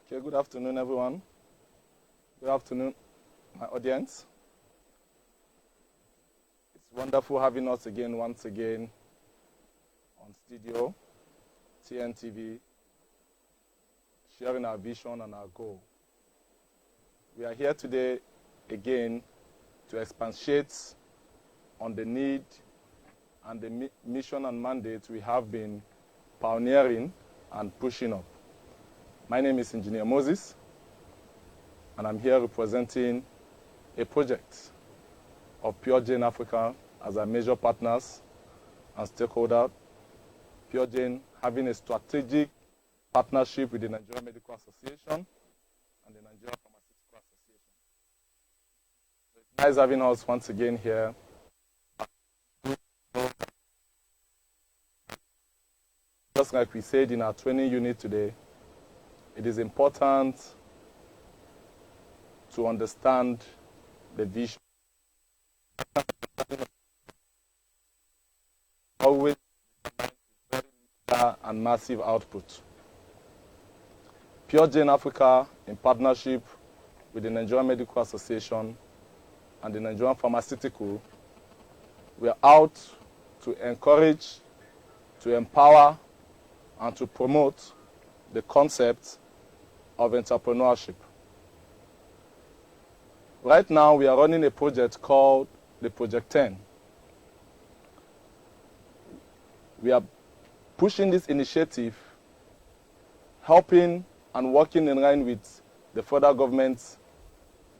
Okay, good afternoon, everyone. Good afternoon, my audience. It's wonderful having us once again, on studio, TNTV, sharing our vision and our goal. We are here today again to expatiate on the need and the mission and mandate we have been pioneering and pushing up. My name is Engineer Moses, and I'm here representing a project of PureGen Africa as our major partners and stakeholder. PureGen having a strategic partnership with the Nigerian Medical Association and the Nigerian Pharmaceutical Association. So it's nice having us once again here. Just like we said in our training unit today, it is important to understand the vision. Always and massive output. PureGen Africa, in partnership with the Nigerian Medical Association and the Nigerian Pharmaceutical, we are out to encourage, to empower, and to promote the concept of entrepreneurship. Right now, we are running a project called the Project 10. We are pushing this initiative, helping and working in line with the federal government's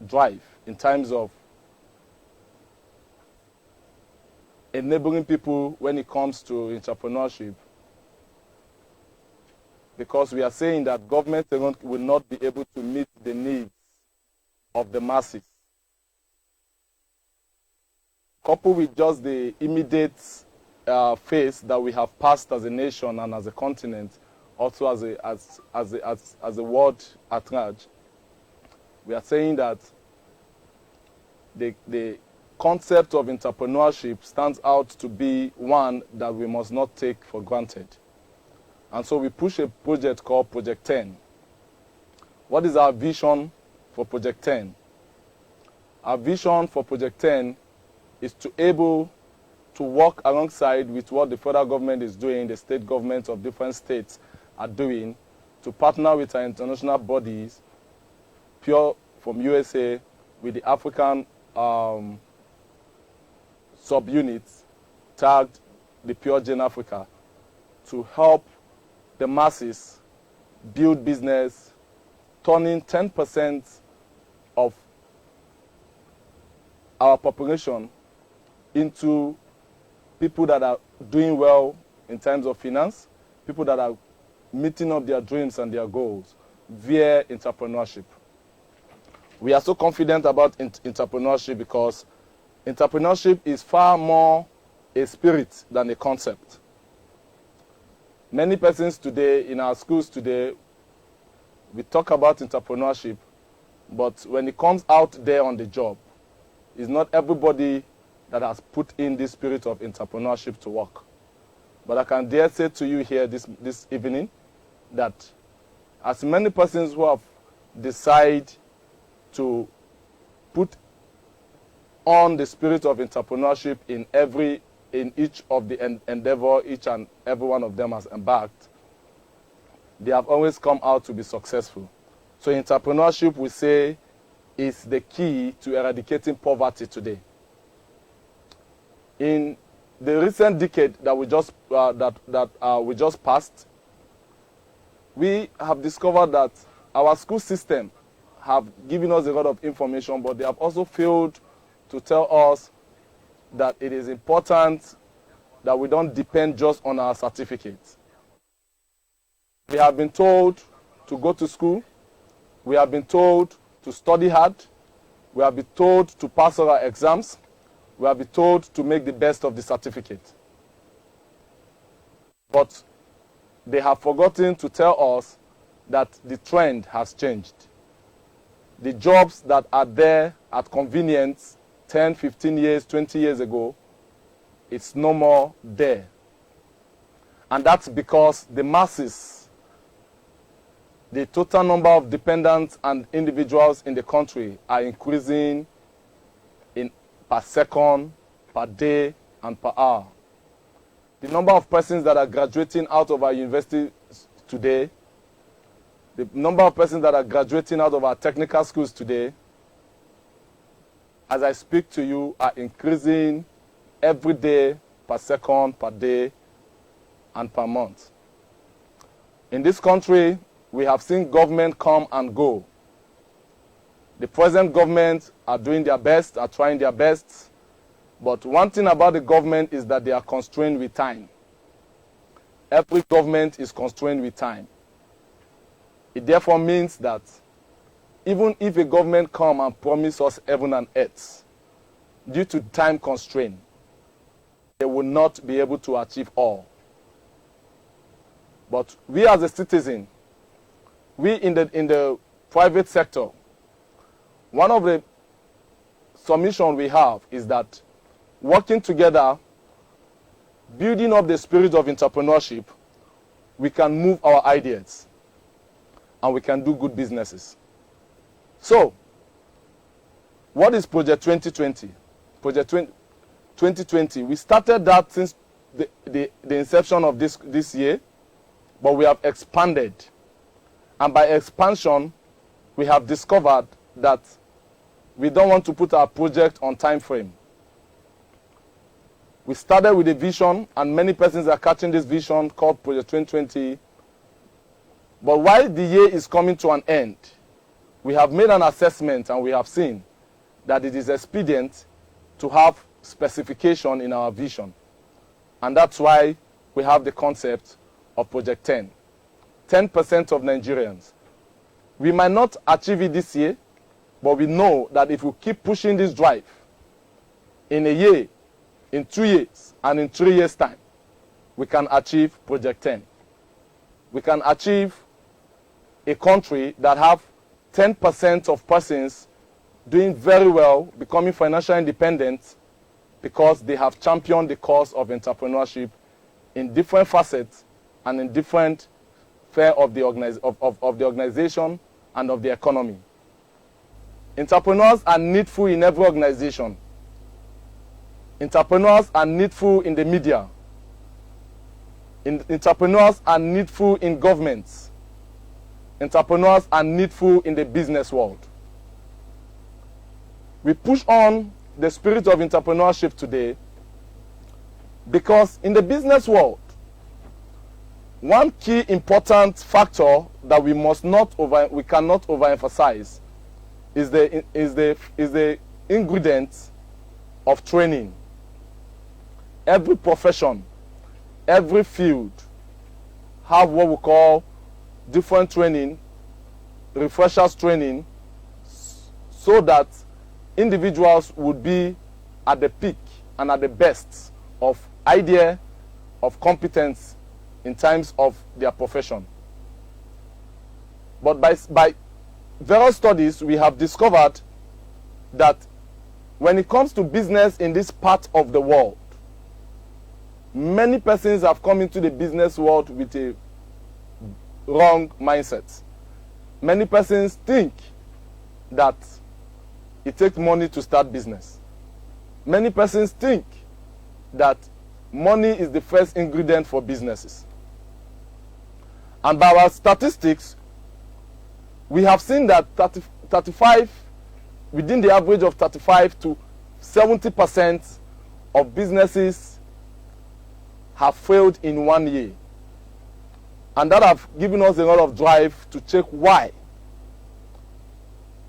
drive in terms of enabling people when it comes to entrepreneurship, because we are saying that government will not be able to meet the needs of the masses. Coupled with just the immediate phase that we have passed as a nation and as a continent, also as a world at large, we are saying that the concept of entrepreneurship stands out to be one that we must not take for granted. And so we push a project called Project 10. What is our vision for Project 10? Our vision for Project 10 is to able to work alongside with what the federal government is doing, the state governments of different states are doing, to partner with our international bodies, Pure from USA, with the African subunits tagged the PureGen Africa, to help the masses build business, turning 10% of our population into people that are doing well in terms of finance, people that are meeting up their dreams and their goals via entrepreneurship. We are so confident about entrepreneurship because entrepreneurship is far more a spirit than a concept. Many persons today, in our schools today, we talk about entrepreneurship, but when it comes out there on the job, it's not everybody that has put in this spirit of entrepreneurship to work. But I can dare say to you here this evening that as many persons who have decided to put on the spirit of entrepreneurship in each of the endeavor, each and every one of them has embarked, they have always come out to be successful. So entrepreneurship, we say, is the key to eradicating poverty today. In the recent decade that we just passed, we have discovered that our school system have given us a lot of information, but they have also failed to tell us that it is important that we don't depend just on our certificates. We have been told to go to school. We have been told to study hard. We have been told to pass our exams. We have been told to make the best of the certificate. But they have forgotten to tell us that the trend has changed. The jobs that are there at convenience 10, 15 years, 20 years ago, it's no more there. And that's because the masses the total number of dependents and individuals in the country are increasing per second, per day, and per hour. The number of persons that are graduating out of our universities today, the number of persons that are graduating out of our technical schools today, as I speak to you, are increasing every day, per second, per day, and per month. In this country, we have seen government come and go. The present government are doing their best, are trying their best, but one thing about the government is that they are constrained with time. Every government is constrained with time. It therefore means that even if a government come and promise us heaven and earth, due to time constraint, they will not be able to achieve all. But we as a citizen, we in the private sector, one of the submissions we have is that working together, building up the spirit of entrepreneurship, we can move our ideas and we can do good businesses. So, what is Project 2020? Project 2020, we started that since the inception of this year, but we have expanded. And by expansion, we have discovered that we don't want to put our project on time frame. We started with a vision, and many persons are catching this vision called Project 2020. But while the year is coming to an end, we have made an assessment and we have seen that it is expedient to have specification in our vision. And that's why we have the concept of Project 10. 10% of Nigerians. We might not achieve it this year, but we know that if we keep pushing this drive, in a year, in 2 years, and in 3 years' time, we can achieve Project 10. We can achieve a country that have 10% of persons doing very well, becoming financially independent, because they have championed the cause of entrepreneurship in different facets and in different spheres of the organization and of the economy. Entrepreneurs are needful in every organization. Entrepreneurs are needful in the media. Entrepreneurs are needful in governments. Entrepreneurs are needful in the business world. We push on the spirit of entrepreneurship today because in the business world, one key important factor that we cannot overemphasize is the ingredient of training. Every profession, every field have what we call different training, refreshers training, so that individuals would be at the peak and at the best of idea, of competence in terms of their profession. But by various studies, we have discovered that when it comes to business in this part of the world, many persons have come into the business world with a wrong mindset. Many persons think that it takes money to start business. Many persons think that money is the first ingredient for businesses. And by our statistics, we have seen that 35, within the average of 35 to 70% of businesses have failed in 1 year. And that have given us a lot of drive to check why,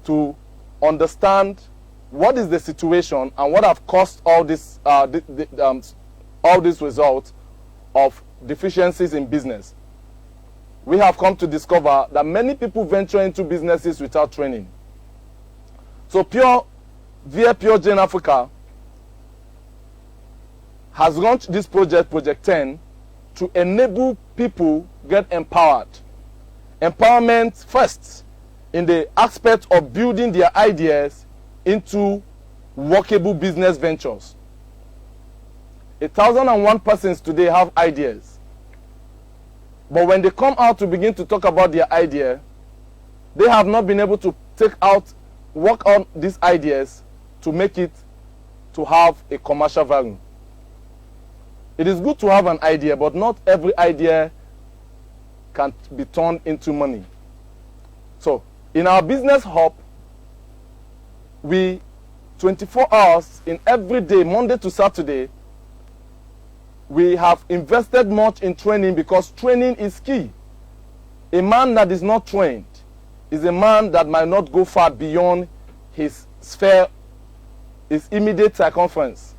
to understand what is the situation and what have caused all this results of deficiencies in business. We have come to discover that many people venture into businesses without training. So via Pure Gen Africa has launched this project, Project 10, to enable people get empowered. Empowerment first in the aspect of building their ideas into workable business ventures. 1,001 persons today have ideas. But when they come out to begin to talk about their idea, they have not been able to work on these ideas to make it to have a commercial value. It is good to have an idea, but not every idea can be turned into money. So, in our business hub, we 24 hours in every day, Monday to Saturday, we have invested much in training because training is key. A man that is not trained is a man that might not go far beyond his sphere, his immediate circumference.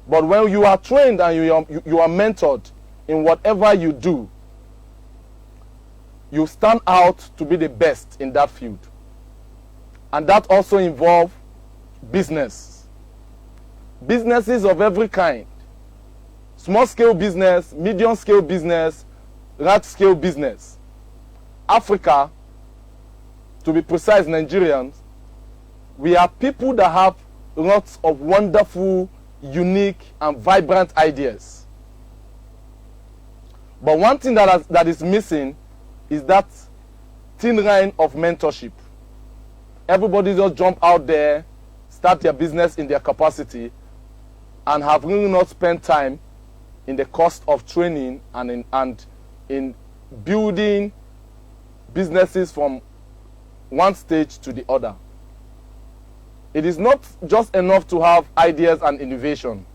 But when you are trained and you are mentored in whatever you do, you stand out to be the best in that field. And that also involves business. Businesses of every kind. Small scale business, medium scale business, large scale business. Africa, to be precise, Nigerians, we are people that have lots of wonderful, unique, and vibrant ideas. But one thing that is missing is that thin line of mentorship. Everybody just jump out there, start their business in their capacity, and have really not spent time in the cost of training and in building businesses from one stage to the other. It is not just enough to have ideas and innovation,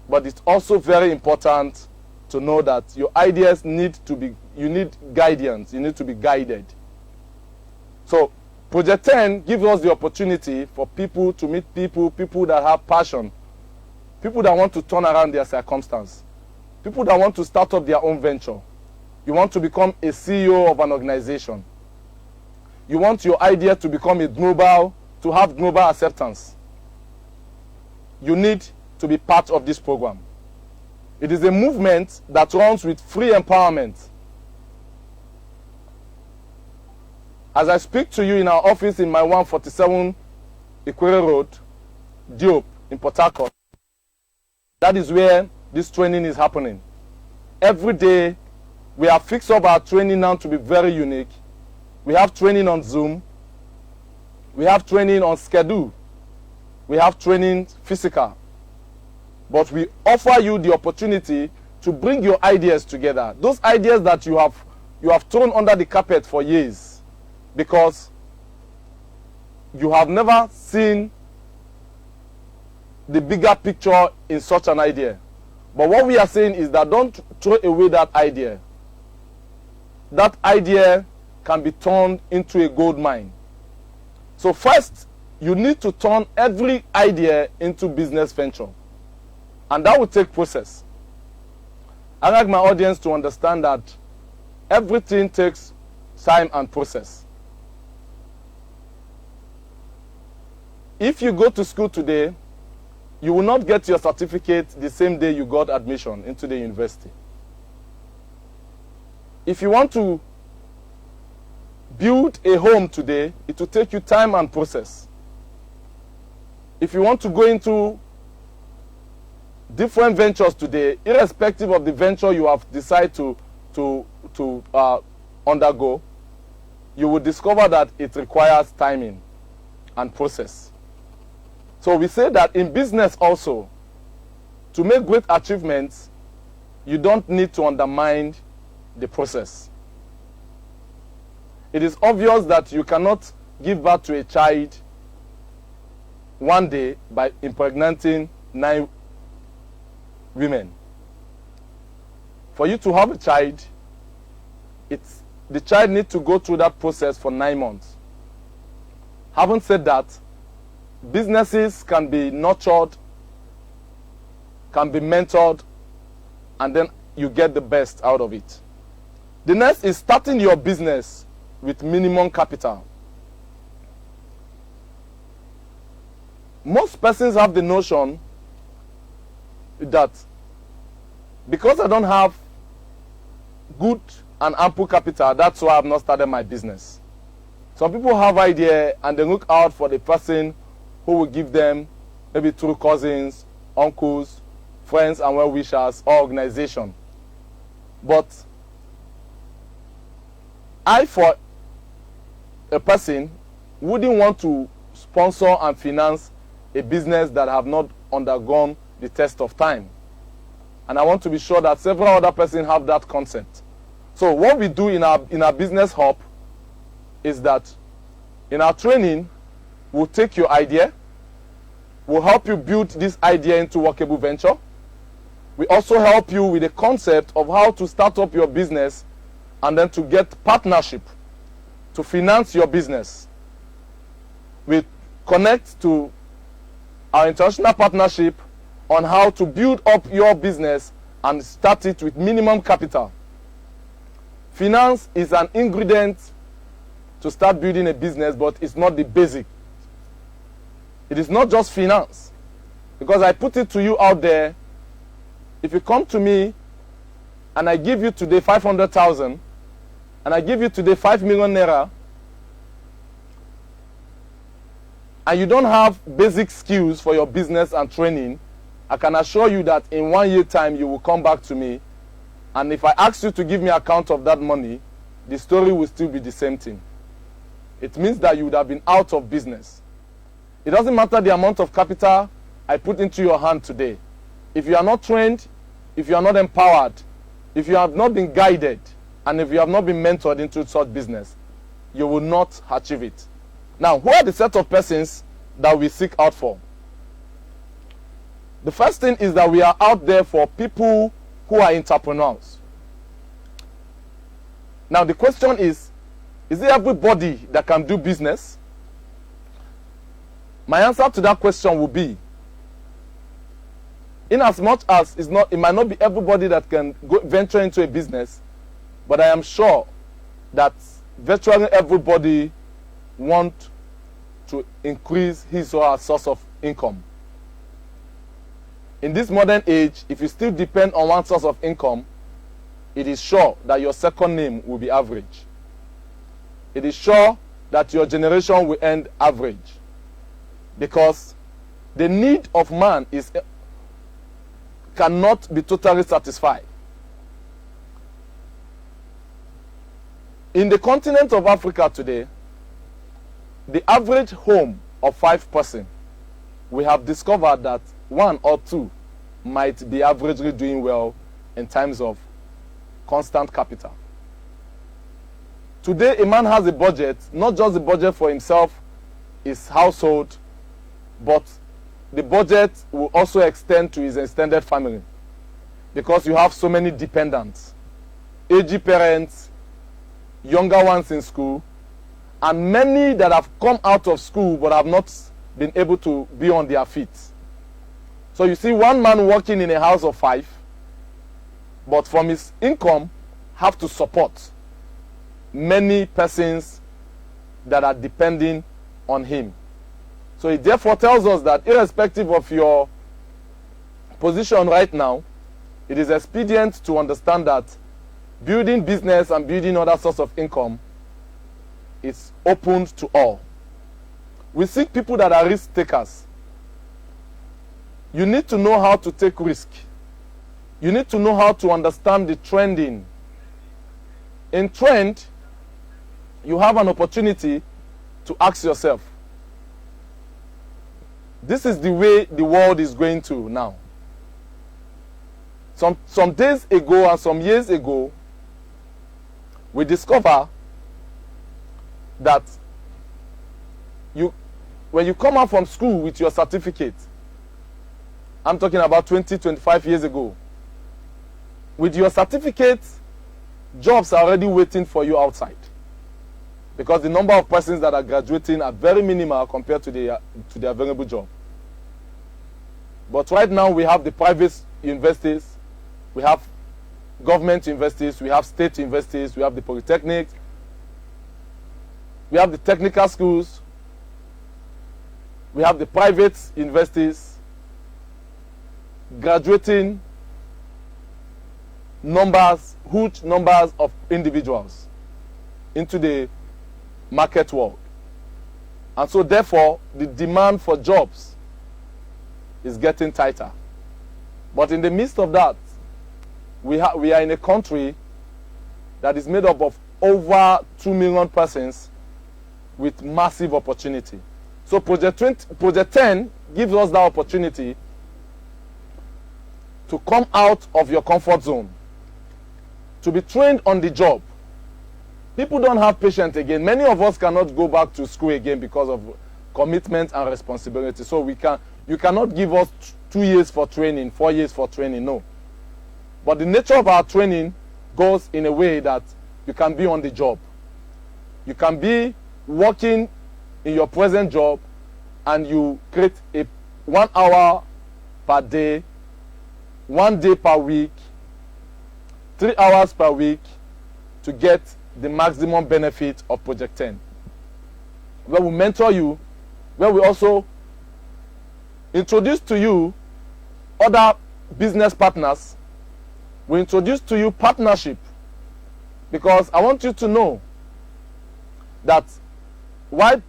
but it's also very important to know that your ideas need guidance, you need to be guided. So Project 10 gives us the opportunity for people to meet people that have passion, people that want to turn around their circumstance, people that want to start up their own venture. You want to become a CEO of an organization. You want your idea to become to have global acceptance. You need to be part of this program. It is a movement that runs with free empowerment. As I speak to you in our office in my 147 Ikwere Road, Diop, in Port Harcourt, that is where this training is happening. Every day, we have fixed up our training now to be very unique. We have training on Zoom. We have training on schedule. We have training physical. But we offer you the opportunity to bring your ideas together. Those ideas that you have thrown under the carpet for years because you have never seen the bigger picture in such an idea. But what we are saying is that don't throw away that idea. That idea can be turned into a gold mine. So first, you need to turn every idea into business venture. And that will take process. I like my audience to understand that everything takes time and process. If you go to school today, you will not get your certificate the same day you got admission into the university. If you want to build a home today, it will take you time and process. If you want to go into different ventures today, irrespective of the venture you have decided to undergo, you will discover that it requires timing and process. So we say that in business also, to make great achievements, you don't need to undermine the process. It is obvious that you cannot give birth to a child one day by impregnating 9 women. For you to have a child, the child needs to go through that process for 9 months. Having said that, businesses can be nurtured, can be mentored, and then you get the best out of it. The next is starting your business with minimum capital. Most persons have the notion that because I don't have good and ample capital, that's why I've not started my business. Some people have idea and they look out for the person who will give them maybe through cousins, uncles, friends and well-wishers or organization. But I, for a person wouldn't want to sponsor and finance a business that have not undergone the test of time. And I want to be sure that several other persons have that concept. So what we do in our business hub is that in our training, we'll take your idea, we'll help you build this idea into workable venture. We also help you with the concept of how to start up your business and then to get partnership to finance your business. We connect to our international partnership on how to build up your business and start it with minimum capital. Finance is an ingredient to start building a business, but it's not the basic. It is not just finance. Because I put it to you out there, if you come to me and I give you today 500,000 and I give you today 5 million naira, and you don't have basic skills for your business and training, I can assure you that in 1 year time you will come back to me, and if I ask you to give me account of that money, the story will still be the same thing. It means that you would have been out of business. It doesn't matter the amount of capital I put into your hand today. If you are not trained, if you are not empowered, if you have not been guided, and if you have not been mentored into such business, you will not achieve it. Now, who are the set of persons that we seek out for? The first thing is that we are out there for people who are entrepreneurs. Now, the question is it everybody that can do business? My answer to that question will be, in as much as it might not be everybody that can venture into a business, but I am sure that virtually everybody wants to increase his or her source of income. In this modern age, if you still depend on one source of income, it is sure that your second name will be average. It is sure that your generation will end average. Because the need of man cannot be totally satisfied. In the continent of Africa today, the average home of 5 persons, we have discovered that 1 or 2 might be averagely doing well in terms of constant capital. Today, a man has a budget, not just the budget for himself, his household, but the budget will also extend to his extended family. Because you have so many dependents, aged parents, younger ones in school, and many that have come out of school but have not been able to be on their feet. So you see one man working in a house of 5, but from his income have to support many persons that are depending on him. So it therefore tells us that irrespective of your position right now, it is expedient to understand that building business and building other source of income is open to all. We seek people that are risk takers. You need to know how to take risk. You need to know how to understand the trending. In trend, you have an opportunity to ask yourself, this is the way the world is going to now. Some days ago and some years ago, we discover that when you come out from school with your certificate, I'm talking about 20, 25 years ago, with your certificate, jobs are already waiting for you outside. Because the number of persons that are graduating are very minimal compared to the available job. But right now we have the private universities, we have government universities, we have state universities, we have the polytechnics, we have the technical schools, we have the private universities, graduating numbers, huge numbers of individuals into the market world. And so therefore, the demand for jobs is getting tighter. But in the midst of that, we are in a country that is made up of over 2 million persons with massive opportunity. So Project 10 gives us that opportunity to come out of your comfort zone, to be trained on the job. People don't have patience again. Many of us cannot go back to school again because of commitment and responsibility. So you cannot give us 2 years for training, 4 years for training, no. But the nature of our training goes in a way that you can be on the job. You can be working in your present job and you create a 1 hour per day, 1 day per week, 3 hours per week to get the maximum benefit of Project 10. Where we mentor you, where we also introduce to you other business partners. We introduce to you partnership, because I want you to know that while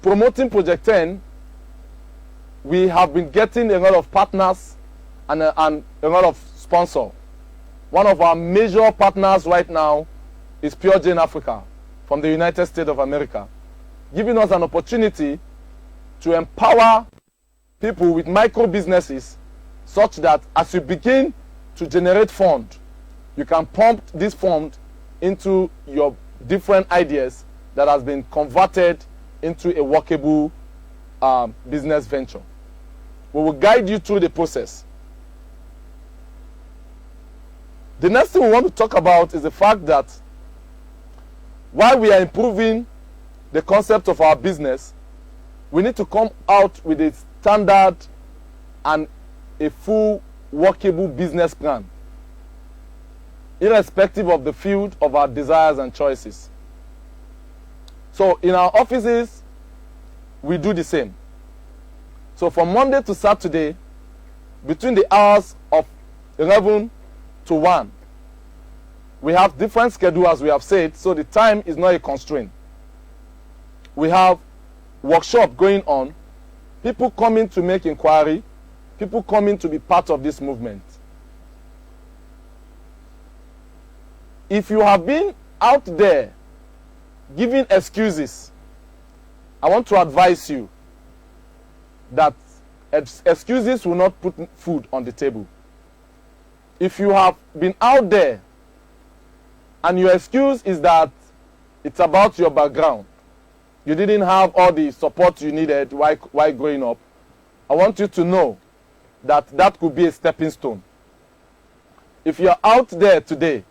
promoting Project 10, we have been getting a lot of partners and a lot of sponsors. One of our major partners right now is Pure Jane Africa from the United States of America, giving us an opportunity to empower people with micro businesses such that as you begin to generate funds, you can pump this fund into your different ideas that has been converted into a workable business venture. We will guide you through the process. The next thing we want to talk about is the fact that while we are improving the concept of our business, we need to come out with a standard and a full workable business plan, irrespective of the field of our desires and choices. So in our offices, we do the same. So from Monday to Saturday, between the hours of 11 to 1, we have different schedules, as we have said, so the time is not a constraint. We have workshop going on, people coming to make inquiry, people coming to be part of this movement. If you have been out there giving excuses, I want to advise you that excuses will not put food on the table. If you have been out there and your excuse is that it's about your background, you didn't have all the support you needed while growing up, I want you to know that that could be a stepping stone. If you're out there today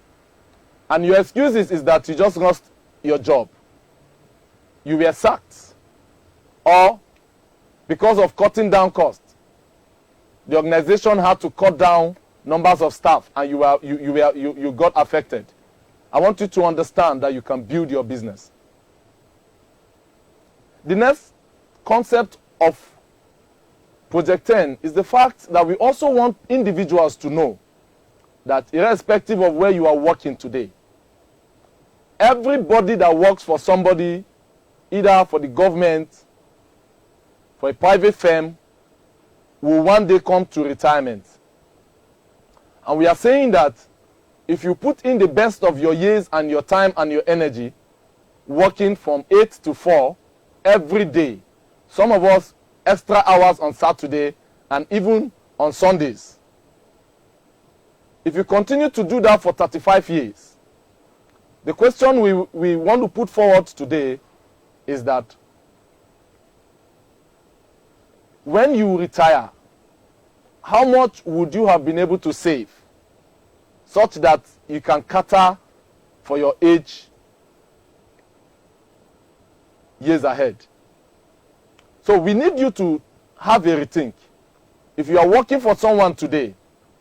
and your excuses is that you just lost your job, you were sacked, or because of cutting down costs, the organization had to cut down numbers of staff and you got affected, I want you to understand that you can build your business. The next concept of Project 10 is the fact that we also want individuals to know that irrespective of where you are working today, everybody that works for somebody, either for the government, for a private firm, will one day come to retirement. And we are saying that if you put in the best of your years and your time and your energy, working from 8 to 4 every day, some of us extra hours on Saturday and even on Sundays. If you continue to do that for 35 years, the question we want to put forward today is that when you retire, how much would you have been able to save such that you can cater for your age years ahead? So we need you to have a rethink. If you are working for someone today,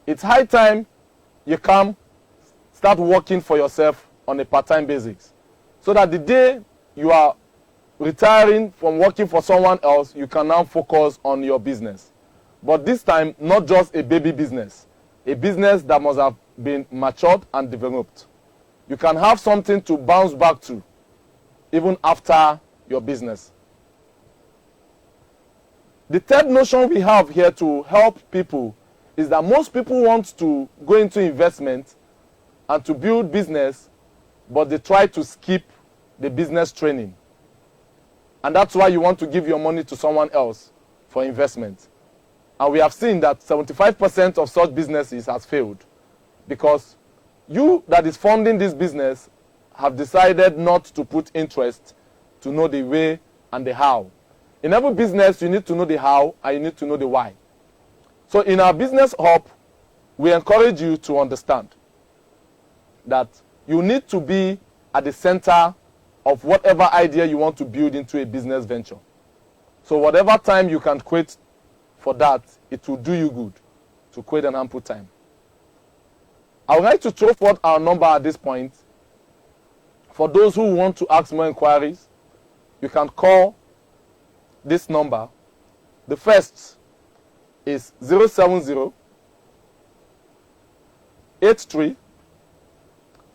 it's high time you come start working for yourself on a part-time basis, so that the day you are retiring from working for someone else, you can now focus on your business. But this time, not just a baby business, a business that must have been matured and developed. You can have something to bounce back to even after your business. The third notion we have here to help people is that most people want to go into investment and to build business, but they try to skip the business training. And that's why you want to give your money to someone else for investment. And we have seen that 75% of such businesses has failed because you that is funding this business have decided not to put interest to know the way and the how. In every business, you need to know the how and you need to know the why. So in our business hub, we encourage you to understand that you need to be at the center of whatever idea you want to build into a business venture. So whatever time you can create for that, it will do you good to create an ample time. I would like to throw forth our number at this point. For those who want to ask more inquiries, you can call this number. The first is 070 83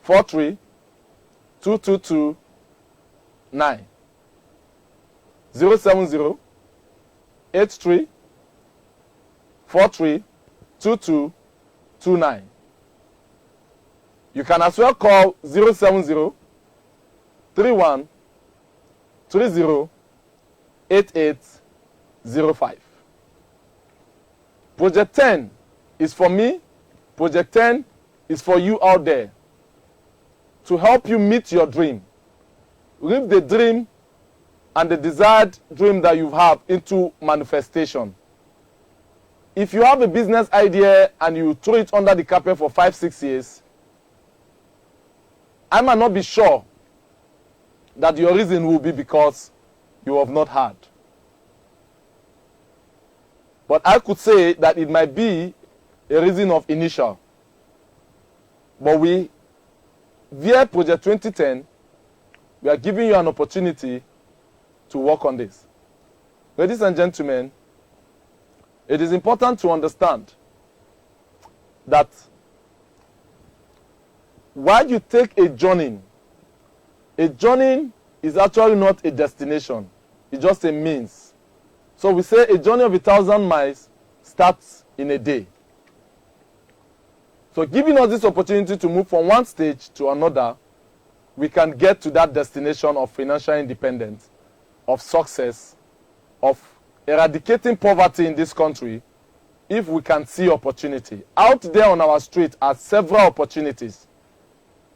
43 222 9. 070 83 43 2229. You can as well call 070 31 30 8805. Project 10 is for me. Project 10 is for you out there to help you meet your dream. Live the dream and the desired dream that you have into manifestation. If you have a business idea and you throw it under the carpet for 5-6 years, I might not be sure that your reason will be because you have not had. But I could say that it might be a reason of initial. But via Project 2010, we are giving you an opportunity to work on this. Ladies and gentlemen, it is important to understand that while you take a journey is actually not a destination. It's just a means. So we say a journey of 1,000 miles starts in a day. So giving us this opportunity to move from one stage to another, we can get to that destination of financial independence, of success, of eradicating poverty in this country if we can see opportunity. Out there on our street are several opportunities.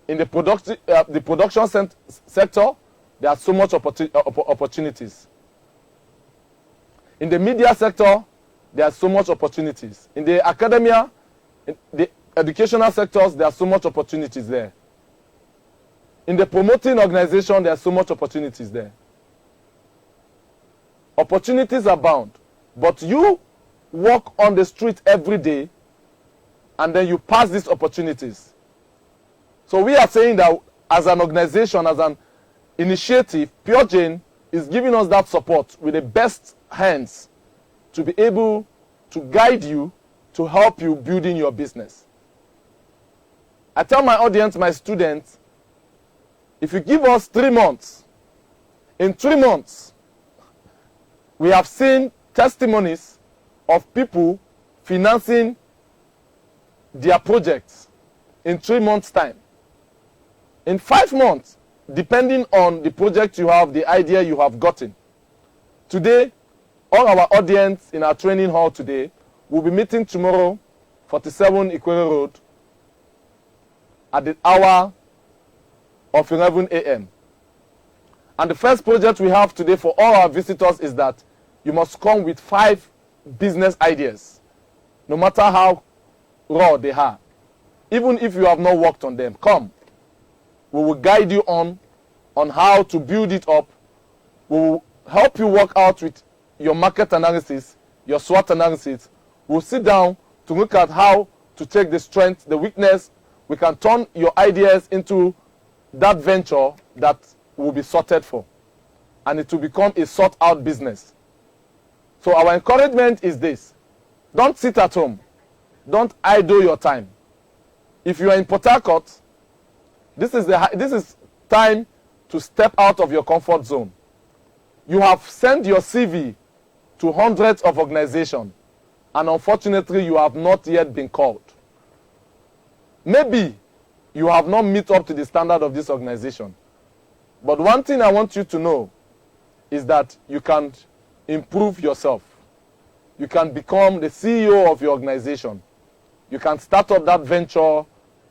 In the production sector, there are so much opportunities. In the media sector, there are so much opportunities. In the academia, in the educational sectors, there are so much opportunities there. In the promoting organization, there are so much opportunities there. Opportunities abound. But you walk on the street every day and then you pass these opportunities. So we are saying that as an organization, as an initiative, Pure Jane is giving us that support with the best hands to be able to guide you, to help you building your business. I tell my audience, my students, if you give us 3 months, in 3 months, we have seen testimonies of people financing their projects in 3 months' time. In 5 months, depending on the project you have, the idea you have gotten. Today, all our audience in our training hall today will be meeting tomorrow, 47 Ikwere Road, at the hour of 11 a.m. And the first project we have today for all our visitors is that you must come with 5 business ideas, no matter how raw they are. Even if you have not worked on them, come. We will guide you on how to build it up. We will help you work out with your market analysis, your SWOT analysis. We'll sit down to look at how to take the strength, the weakness. We can turn your ideas into that venture that will be sorted for. And it will become a sought out business. So our encouragement is this. Don't sit at home. Don't idle your time. If you are in Port Harcourt, this is time to step out of your comfort zone. You have sent your CV to hundreds of organizations, and unfortunately, you have not yet been called. Maybe you have not met up to the standard of this organization. But one thing I want you to know is that you can improve yourself. You can become the CEO of your organization. You can start up that venture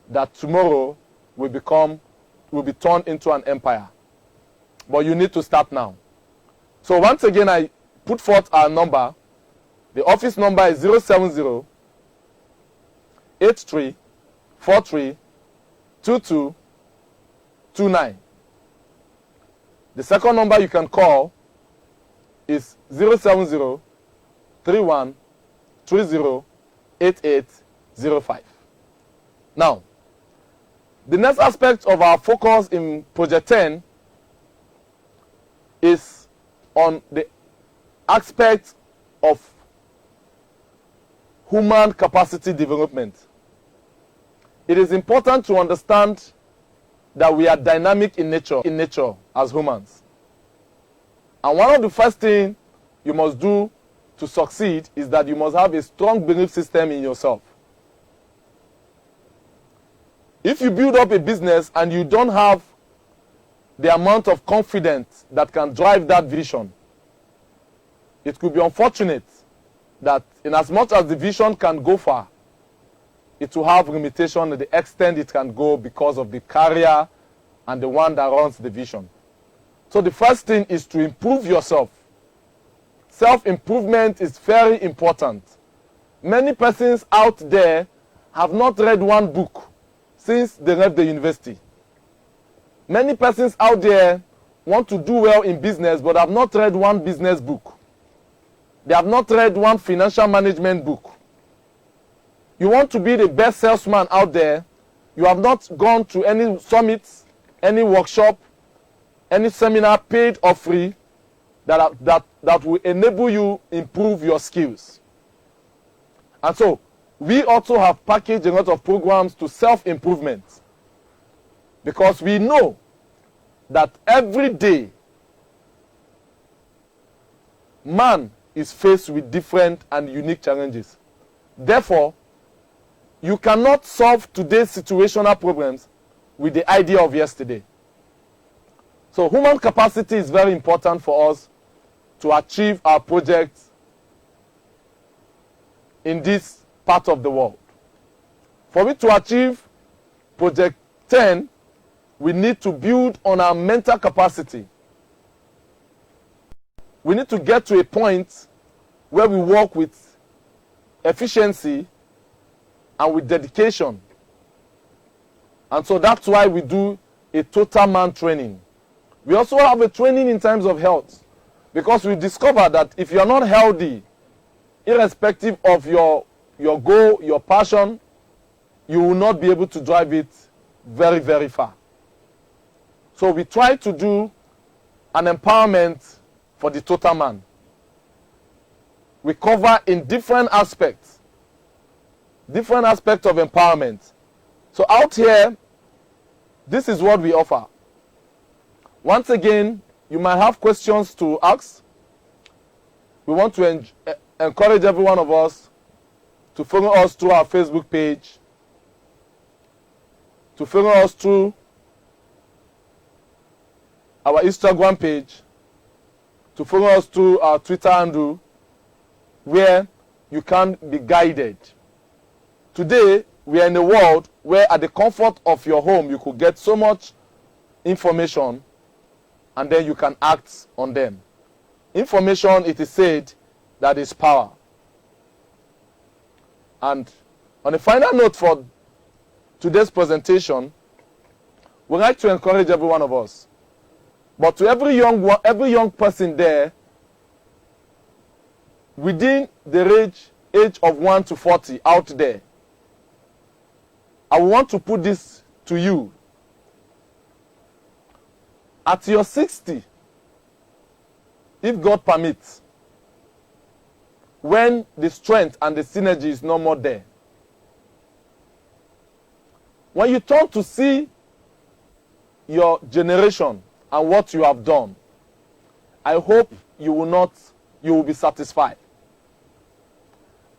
that tomorrow will be turned into an empire. But you need to start now. So once again, I put forth our number. The office number is 070 83 43 22 29. The second number you can call is 070 31 30 8805. Now, the next aspect of our focus in Project 10 is on the aspect of human capacity development. It is important to understand that we are dynamic in nature as humans. And one of the first things you must do to succeed is that you must have a strong belief system in yourself. If you build up a business and you don't have the amount of confidence that can drive that vision, it could be unfortunate that in as much as the vision can go far, it will have limitation to the extent it can go because of the carrier and the one that runs the vision. So the first thing is to improve yourself. Self-improvement is very important. Many persons out there have not read one book since they left the university. Many persons out there want to do well in business but have not read one business book. They have not read one financial management book. You want to be the best salesman out there, you have not gone to any summits, any workshop, any seminar, paid or free, that will enable you improve your skills. And so, we also have packaged a lot of programs to self-improvement, because we know that every day man is faced with different and unique challenges. Therefore, you cannot solve today's situational problems with the idea of yesterday. So human capacity is very important for us to achieve our projects in this part of the world. For we to achieve Project 10, we need to build on our mental capacity. We need to get to a point where we work with efficiency and with dedication. And so that's why we do a total man training. We also have a training in terms of health, because we discover that if you're not healthy, irrespective of your goal, your passion, you will not be able to drive it very, very far. So we try to do an empowerment for the total man. We cover in different aspects of empowerment. So out here, this is what we offer. Once again, you might have questions to ask. We want to encourage every one of us to follow us through our Facebook page, to follow us through our Instagram page, to follow us through our Twitter handle, where you can be guided. Today, we are in a world where at the comfort of your home, you could get so much information and then you can act on them. Information, it is said, that is power. And on a final note for today's presentation, we'd like to encourage every one of us. But to every young person there, within the age of 1 to 40 out there, I want to put this to you. At your 60, if God permits, when the strength and the synergy is no more there, when you turn to see your generation and what you have done, I hope you will be satisfied.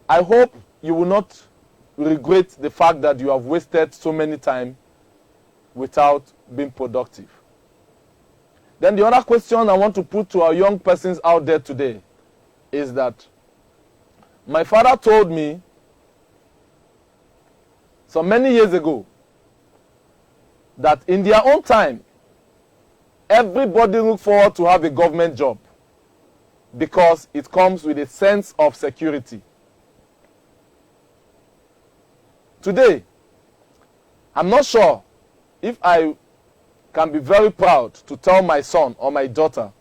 I hope you will not regret the fact that you have wasted so many time without being productive. Then the other question I want to put to our young persons out there today is that my father told me so many years ago that in their own time, everybody look forward to have a government job because it comes with a sense of security. Today, I'm not sure if I can be very proud to tell my son or my daughter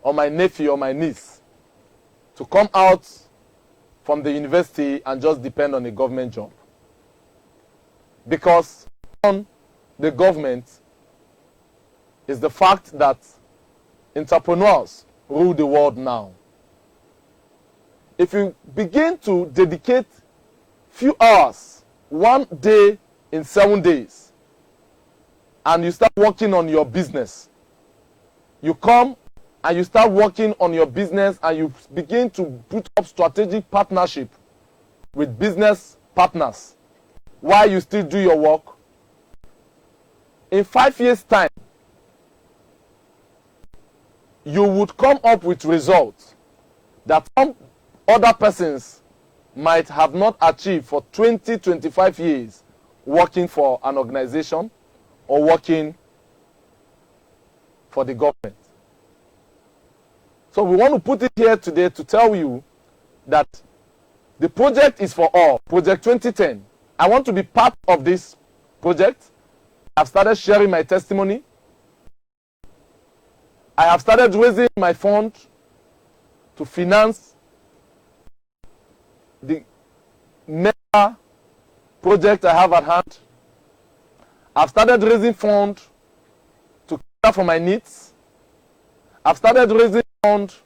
or my nephew or my niece to come out from the university and just depend on a government job. Because on the government is the fact that entrepreneurs rule the world now. If you begin to dedicate few hours, one day in 7 days, and you start working on your business, you come and you start working on your business and you begin to put up strategic partnership with business partners while you still do your work, in 5 years' time, you would come up with results that some other persons might have not achieved for 20, 25 years working for an organization or working for the government. So we want to put it here today to tell you that the project is for all. Project 2010. I want to be part of this project. I've started sharing my testimony. I have started raising my fund to finance the mega project I have at hand. I've started raising funds to care for my needs. I've started raising funds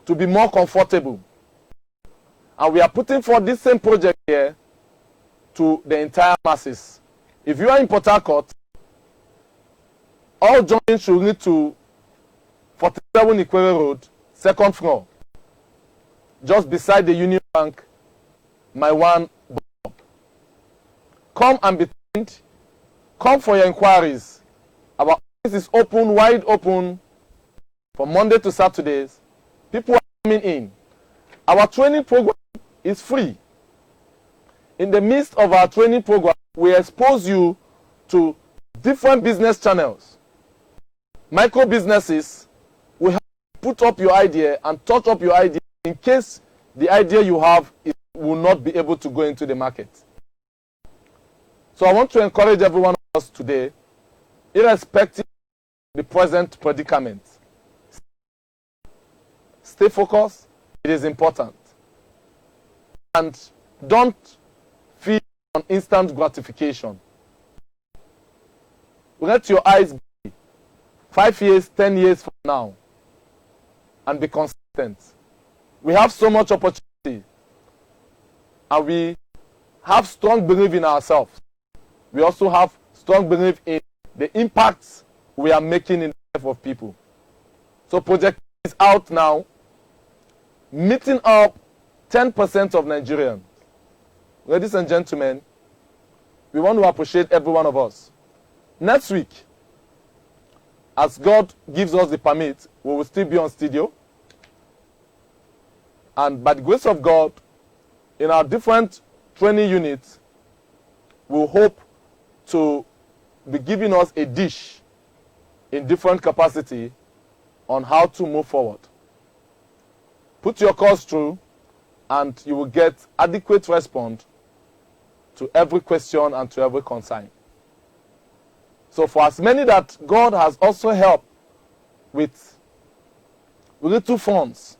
to be more comfortable. And we are putting forth this same project here to the entire masses. If you are in Port Harcourt, all joining should lead to 47 Ikwere Road, second floor, just beside the Union Bank, my one shop. Come and be trained. Come for your inquiries. Our office is open, wide open, from Monday to Saturdays. People are coming in. Our training program is free. In the midst of our training program, we expose you to different business channels. Micro businesses will help you put up your idea and touch up your idea in case the idea you have will not be able to go into the market. So I want to encourage everyone of us today, irrespective of the present predicament, stay focused. It is important. And don't feed on instant gratification. Let your eyes be 5 years, 10 years from now, and be consistent. We have so much opportunity, and we have strong belief in ourselves. We also have strong belief in the impacts we are making in the life of people. So project is out now, meeting up 10% of Nigerians. Ladies and gentlemen, we want to appreciate every one of us. Next week, as God gives us the permit, we will still be on studio. And by the grace of God, in our different training units, we hope to be giving us a dish in different capacity on how to move forward. Put your course through and you will get adequate response to every question and to every concern. So for as many that God has also helped with little funds,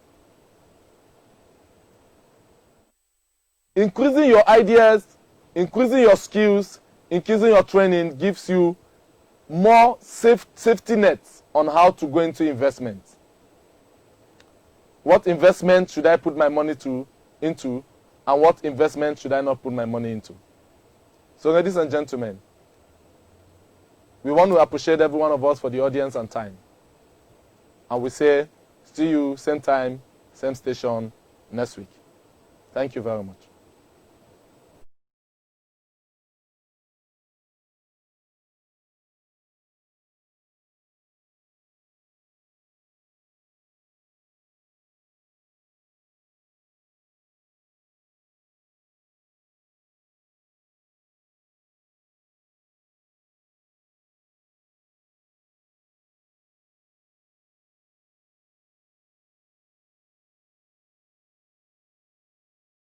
increasing your ideas, increasing your skills, increasing your training gives you more safety nets on how to go into investment. What investment should I put my money into, and what investment should I not put my money into? So ladies and gentlemen, we want to appreciate every one of us for the audience and time. And we say, see you same time, same station next week. Thank you very much.